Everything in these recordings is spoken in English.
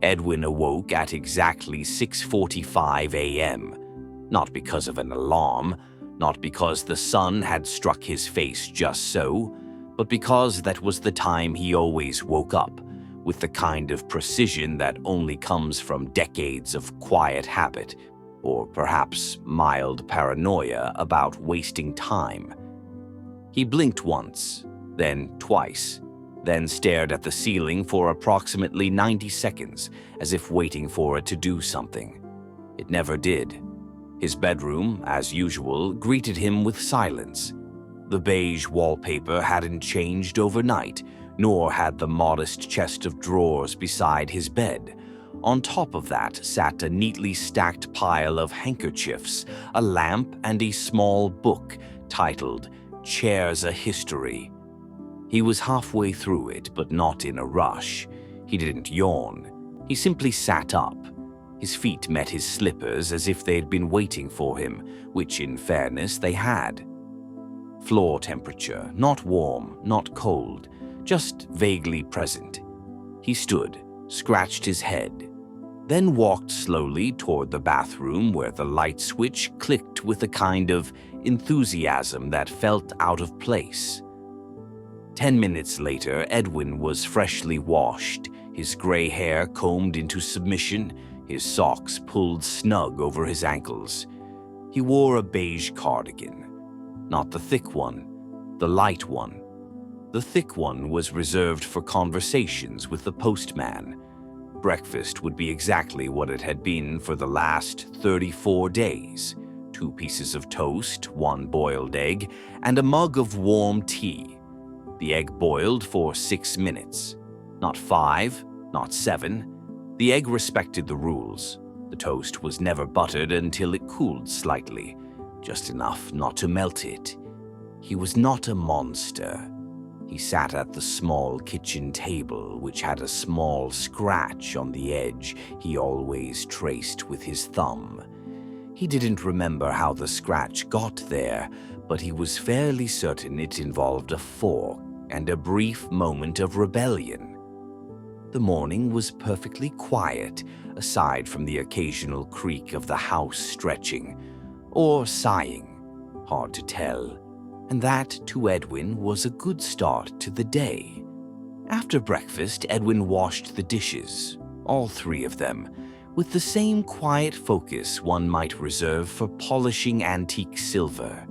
Edwin awoke at exactly 6:45 a.m., not because of an alarm, not because the sun had struck his face just so, but because that was the time he always woke up, with the kind of precision that only comes from decades of quiet habit, or perhaps mild paranoia about wasting time. He blinked once, then twice, then stared at the ceiling for approximately 90 seconds, as if waiting for it to do something. It never did. His bedroom, as usual, greeted him with silence. The beige wallpaper hadn't changed overnight, nor had the modest chest of drawers beside his bed. On top of that sat a neatly stacked pile of handkerchiefs, a lamp, and a small book titled Chairs a History. He was halfway through it, but not in a rush. He didn't yawn. He simply sat up. His feet met his slippers as if they had been waiting for him, which in fairness they had. Floor temperature, not warm, not cold, just vaguely present. He stood, scratched his head, then walked slowly toward the bathroom where the light switch clicked with a kind of enthusiasm that felt out of place. 10 minutes later, Edwin was freshly washed, his gray hair combed into submission, his socks pulled snug over his ankles. He wore a beige cardigan. Not the thick one, the light one. The thick one was reserved for conversations with the postman. Breakfast would be exactly what it had been for the last 34 days. 2 pieces of toast, 1 boiled egg, and a mug of warm tea. The egg boiled for 6 minutes. Not 5, not 7. The egg respected the rules. The toast was never buttered until it cooled slightly, just enough not to melt it. He was not a monster. He sat at the small kitchen table, which had a small scratch on the edge he always traced with his thumb. He didn't remember how the scratch got there, but he was fairly certain it involved a fork and a brief moment of rebellion. The morning was perfectly quiet, aside from the occasional creak of the house stretching, or sighing, hard to tell, and that, to Edwin, was a good start to the day. After breakfast, Edwin washed the dishes, all 3 of them, with the same quiet focus one might reserve for polishing antique silver.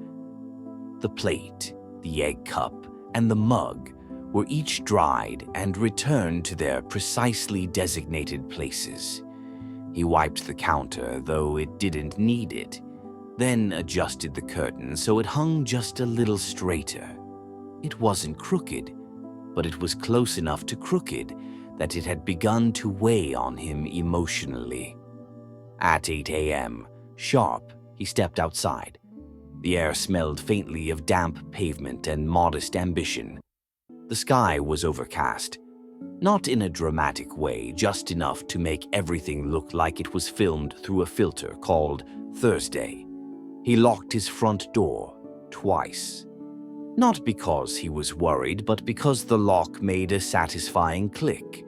The plate, the egg cup, and the mug were each dried and returned to their precisely designated places. He wiped the counter, though it didn't need it, then adjusted the curtain so it hung just a little straighter. It wasn't crooked, but it was close enough to crooked that it had begun to weigh on him emotionally. At 8 a.m., sharp, he stepped outside. The air smelled faintly of damp pavement and modest ambition. The sky was overcast, not in a dramatic way, just enough to make everything look like it was filmed through a filter called Thursday. He locked his front door twice. Not because he was worried, but because the lock made a satisfying click.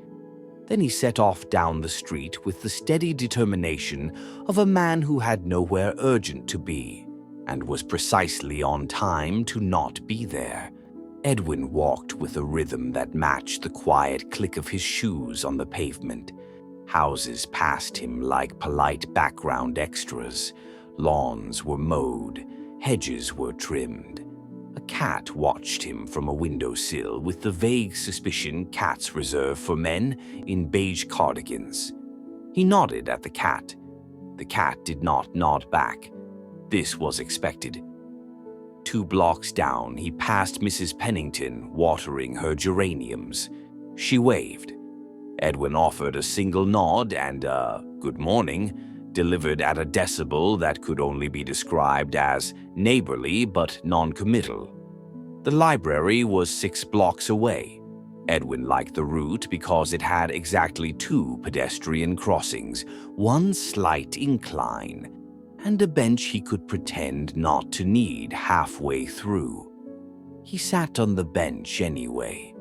Then he set off down the street with the steady determination of a man who had nowhere urgent to be, and was precisely on time to not be there. Edwin walked with a rhythm that matched the quiet click of his shoes on the pavement. Houses passed him like polite background extras. Lawns were mowed, hedges were trimmed. A cat watched him from a windowsill with the vague suspicion cats reserve for men in beige cardigans. He nodded at the cat. The cat did not nod back. This was expected. 2 blocks down, he passed Mrs. Pennington watering her geraniums. She waved. Edwin offered a single nod and a "good morning," delivered at a decibel that could only be described as neighborly but non-committal. The library was 6 blocks away. Edwin liked the route because it had exactly 2 pedestrian crossings, 1 slight incline, and a bench he could pretend not to need halfway through. He sat on the bench anyway.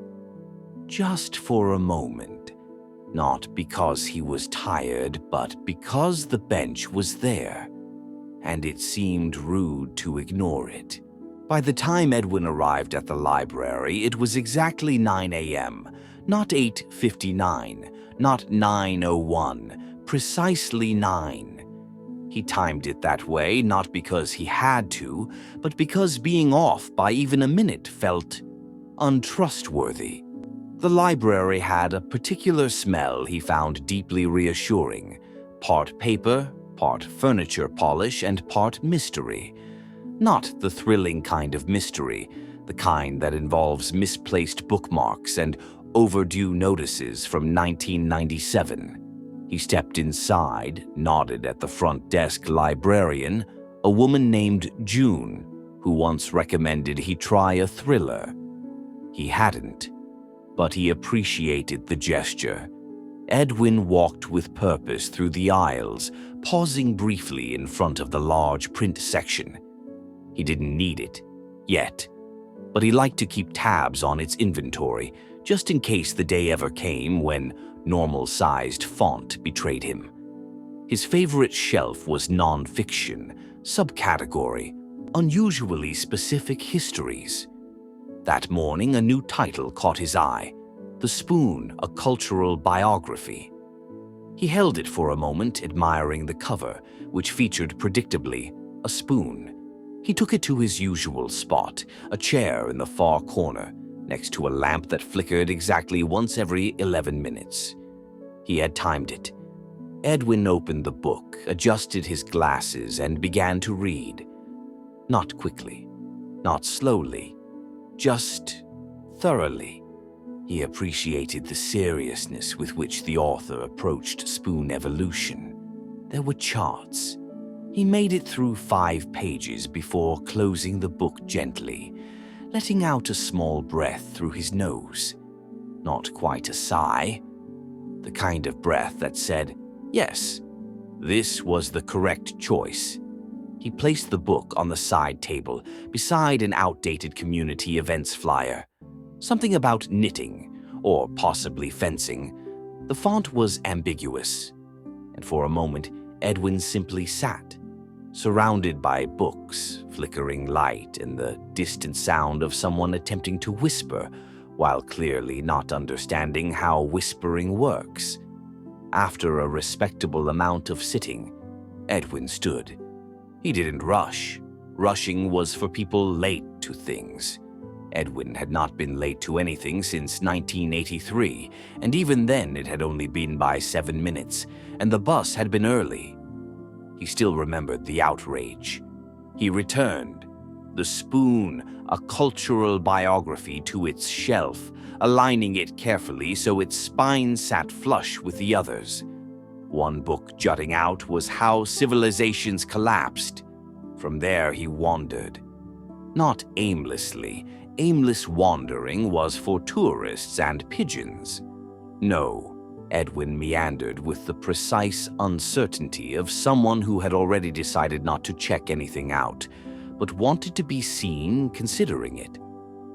Just for a moment. Not because he was tired, but because the bench was there, and it seemed rude to ignore it. By the time Edwin arrived at the library, it was exactly 9 a.m., not 8:59, not 9:01, precisely 9. He timed it that way not because he had to, but because being off by even a minute felt untrustworthy. The library had a particular smell he found deeply reassuring, part paper, part furniture polish, and part mystery. Not the thrilling kind of mystery, the kind that involves misplaced bookmarks and overdue notices from 1997. He stepped inside, nodded at the front desk librarian, a woman named June, who once recommended he try a thriller. He hadn't, but he appreciated the gesture. Edwin walked with purpose through the aisles, pausing briefly in front of the large print section. He didn't need it, yet, but he liked to keep tabs on its inventory, just in case the day ever came when normal-sized font betrayed him. His favorite shelf was non-fiction, subcategory, unusually specific histories. That morning, a new title caught his eye, The Spoon, a Cultural Biography. He held it for a moment, admiring the cover, which featured predictably a spoon. He took it to his usual spot, a chair in the far corner, next to a lamp that flickered exactly once every 11 minutes. He had timed it. Edwin opened the book, adjusted his glasses, and began to read. Not quickly, not slowly, just thoroughly. He appreciated the seriousness with which the author approached spoon evolution. There were charts. He made it through 5 pages before closing the book gently, letting out a small breath through his nose. Not quite a sigh. The kind of breath that said, yes, this was the correct choice. He placed the book on the side table, beside an outdated community events flyer. Something about knitting, or possibly fencing. The font was ambiguous, and for a moment, Edwin simply sat, surrounded by books, flickering light, and the distant sound of someone attempting to whisper, while clearly not understanding how whispering works. After a respectable amount of sitting, Edwin stood. He didn't rush. Rushing was for people late to things. Edwin had not been late to anything since 1983, and even then it had only been by 7 minutes, and the bus had been early. He still remembered the outrage. He returned, The Spoon, a cultural biography, to its shelf, aligning it carefully so its spine sat flush with the others. One book jutting out was How Civilizations Collapsed. From there he wandered. Not aimlessly. Aimless wandering was for tourists and pigeons. No, Edwin meandered with the precise uncertainty of someone who had already decided not to check anything out, but wanted to be seen considering it.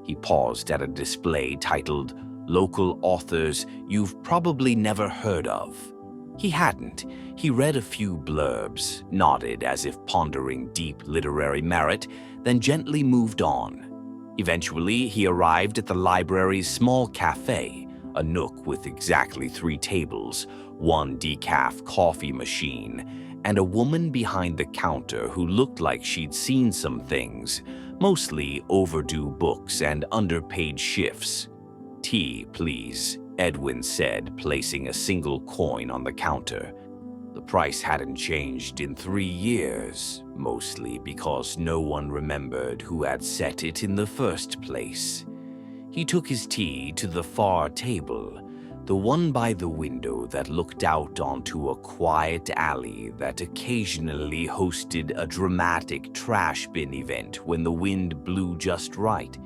He paused at a display titled Local Authors You've Probably Never Heard of. He hadn't. He read a few blurbs, nodded as if pondering deep literary merit, then gently moved on. Eventually, he arrived at the library's small cafe, a nook with exactly 3 tables, 1 decaf coffee machine, and a woman behind the counter who looked like she'd seen some things, mostly overdue books and underpaid shifts. "Tea, please," Edwin said, placing a single coin on the counter. The price hadn't changed in 3 years, mostly because no one remembered who had set it in the first place. He took his tea to the far table, the one by the window that looked out onto a quiet alley that occasionally hosted a dramatic trash bin event when the wind blew just right.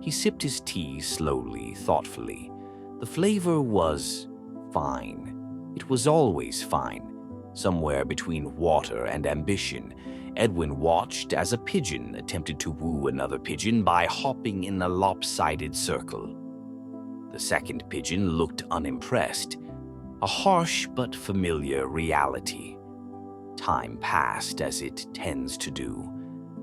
He sipped his tea slowly, thoughtfully. The flavor was fine. It was always fine. Somewhere between water and ambition, Edwin watched as a pigeon attempted to woo another pigeon by hopping in a lopsided circle. The second pigeon looked unimpressed. a harsh but familiar reality. Time passed as it tends to do,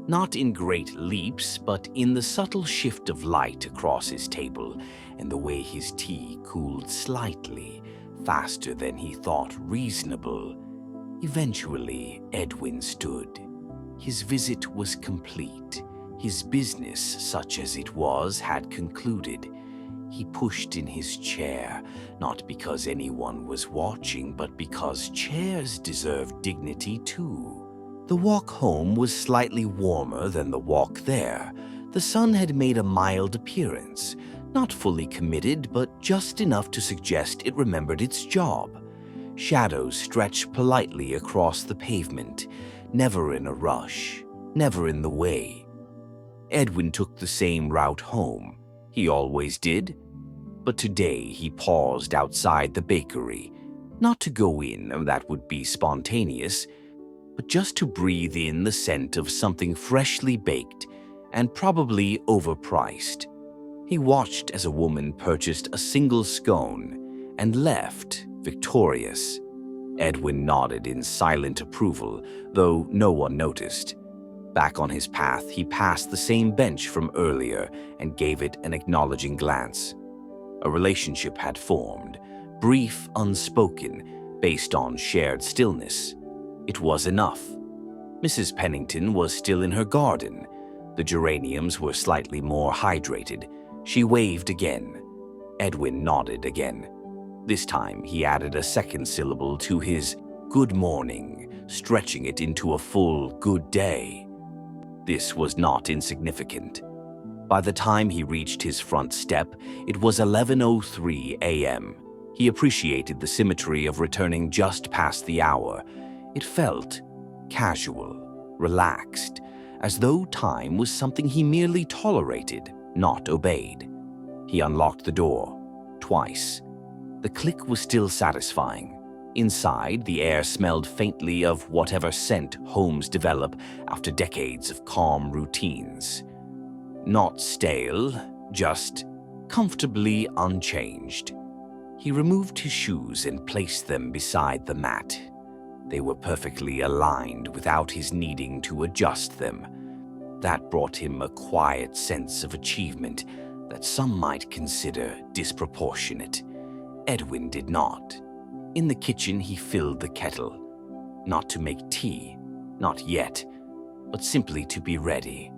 not in great leaps, but in the subtle shift of light across his table and the way his tea cooled slightly, faster than he thought reasonable. Eventually, Edwin stood. His visit was complete. His business, such as it was, had concluded. He pushed in his chair, not because anyone was watching, but because chairs deserve dignity too. The walk home was slightly warmer than the walk there. The sun had made a mild appearance, not fully committed, but just enough to suggest it remembered its job. Shadows stretched politely across the pavement, never in a rush, never in the way. Edwin took the same route home. He always did. But today he paused outside the bakery, not to go in, that would be spontaneous, but just to breathe in the scent of something freshly baked and probably overpriced. He watched as a woman purchased a single scone and left, victorious. Edwin nodded in silent approval, though no one noticed. Back on his path, he passed the same bench from earlier and gave it an acknowledging glance. A relationship had formed, brief, unspoken, based on shared stillness. It was enough. Mrs. Pennington was still in her garden. The geraniums were slightly more hydrated. She waved again. Edwin nodded again. This time he added a second syllable to his good morning, stretching it into a full good day. This was not insignificant. By the time he reached his front step, it was 11:03 a.m. He appreciated the symmetry of returning just past the hour. It felt casual, relaxed, as though time was something he merely tolerated, not obeyed. He unlocked the door, twice. The click was still satisfying. Inside, the air smelled faintly of whatever scent homes develop after decades of calm routines. Not stale, just comfortably unchanged. He removed his shoes and placed them beside the mat. They were perfectly aligned without his needing to adjust them. That brought him a quiet sense of achievement that some might consider disproportionate. Edwin did not. In the kitchen, he filled the kettle. Not to make tea, not yet, but simply to be ready.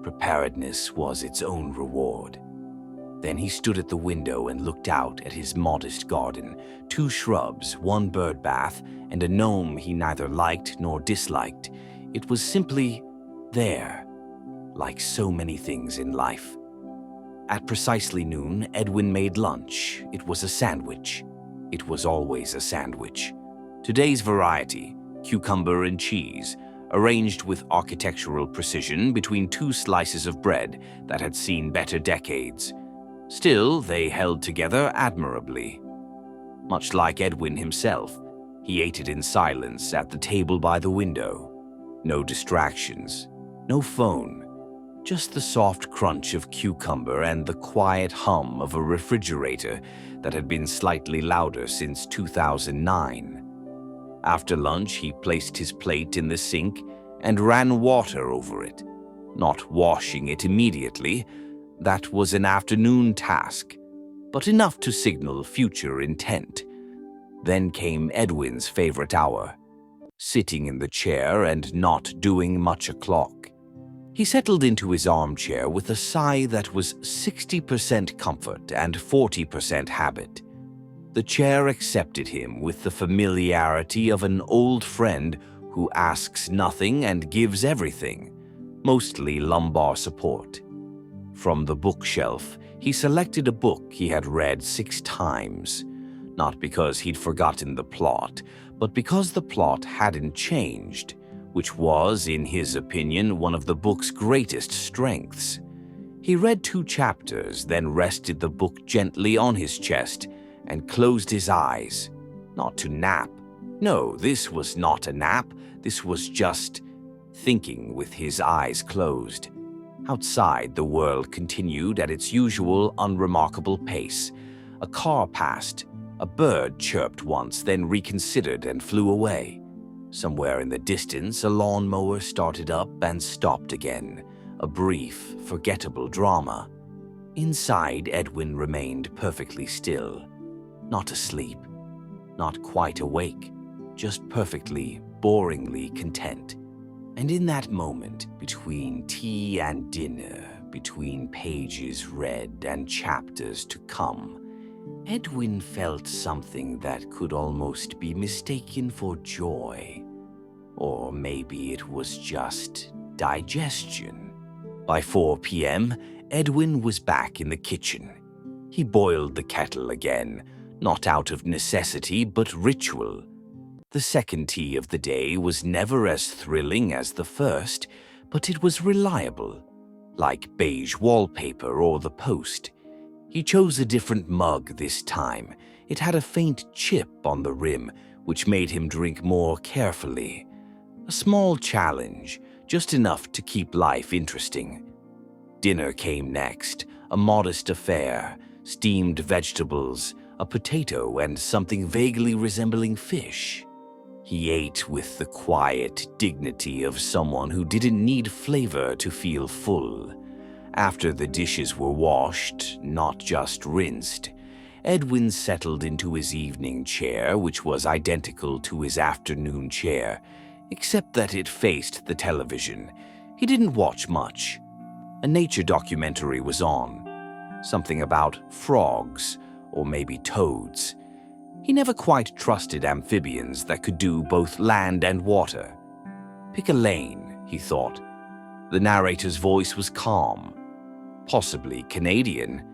Preparedness was its own reward. Then he stood at the window and looked out at his modest garden, 2 shrubs, 1 bird bath, and a gnome he neither liked nor disliked. It was simply there, like so many things in life. At precisely noon, Edwin made lunch. It was a sandwich. It was always a sandwich. Today's variety, cucumber and cheese, arranged with architectural precision between 2 slices of bread that had seen better decades. Still, they held together admirably. Much like Edwin himself, he ate it in silence at the table by the window. No distractions, no phone, just the soft crunch of cucumber and the quiet hum of a refrigerator that had been slightly louder since 2009. After lunch, he placed his plate in the sink and ran water over it, not washing it immediately. That was an afternoon task, but enough to signal future intent. Then came Edwin's favorite hour, sitting in the chair and not doing much o'clock. He settled into his armchair with a sigh that was 60% comfort and 40% habit. The chair accepted him with the familiarity of an old friend who asks nothing and gives everything, mostly lumbar support. From the bookshelf, he selected a book he had read 6 times, not because he'd forgotten the plot, but because the plot hadn't changed, which was, in his opinion, one of the book's greatest strengths. He read 2 chapters, then rested the book gently on his chest and closed his eyes, not to nap. No, this was not a nap. This was just thinking with his eyes closed. Outside, the world continued at its usual unremarkable pace. A car passed. A bird chirped once, then reconsidered and flew away. Somewhere in the distance, a lawnmower started up and stopped again, a brief, forgettable drama. Inside, Edwin remained perfectly still. Not asleep, not quite awake, just perfectly, boringly content. And in that moment, between tea and dinner, between pages read and chapters to come, Edwin felt something that could almost be mistaken for joy. Or maybe it was just digestion. By 4 p.m., Edwin was back in the kitchen. He boiled the kettle again, not out of necessity but ritual. The second tea of the day was never as thrilling as the first, but it was reliable, like beige wallpaper or the post. He chose a different mug this time. It had a faint chip on the rim, which made him drink more carefully. A small challenge, just enough to keep life interesting. Dinner came next, a modest affair, steamed vegetables, a potato, and something vaguely resembling fish. He ate with the quiet dignity of someone who didn't need flavor to feel full. After the dishes were washed, not just rinsed, Edwin settled into his evening chair, which was identical to his afternoon chair, except that it faced the television. He didn't watch much. A nature documentary was on. Something about frogs, or maybe toads. He never quite trusted amphibians that could do both land and water. Pick a lane, he thought. The narrator's voice was calm. Possibly Canadian.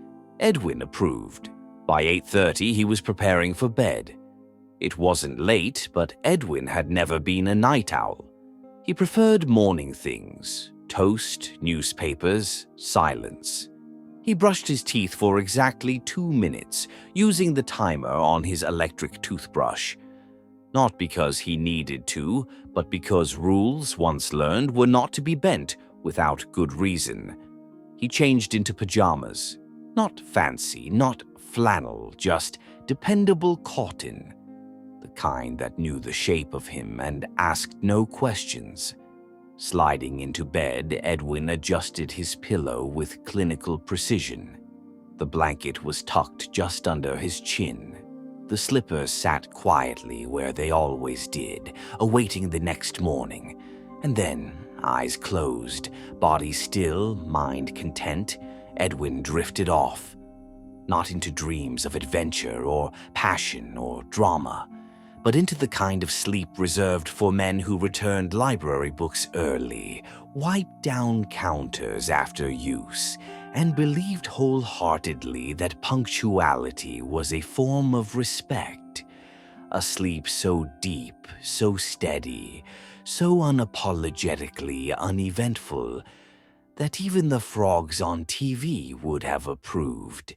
Edwin approved. By 8:30, he was preparing for bed. It wasn't late, but Edwin had never been a night owl. He preferred morning things: toast, newspapers, silence. He brushed his teeth for exactly 2 minutes, using the timer on his electric toothbrush. Not because he needed to, but because rules, once learned, were not to be bent without good reason. He changed into pajamas. Not fancy, not flannel, just dependable cotton. The kind that knew the shape of him and asked no questions. Sliding into bed, Edwin adjusted his pillow with clinical precision. The blanket was tucked just under his chin. The slippers sat quietly where they always did, awaiting the next morning. And then, eyes closed, body still, mind content, Edwin drifted off. Not into dreams of adventure or passion or drama, but into the kind of sleep reserved for men who returned library books early, wiped down counters after use, and believed wholeheartedly that punctuality was a form of respect. A sleep so deep, so steady, so unapologetically uneventful, that even the frogs on TV would have approved.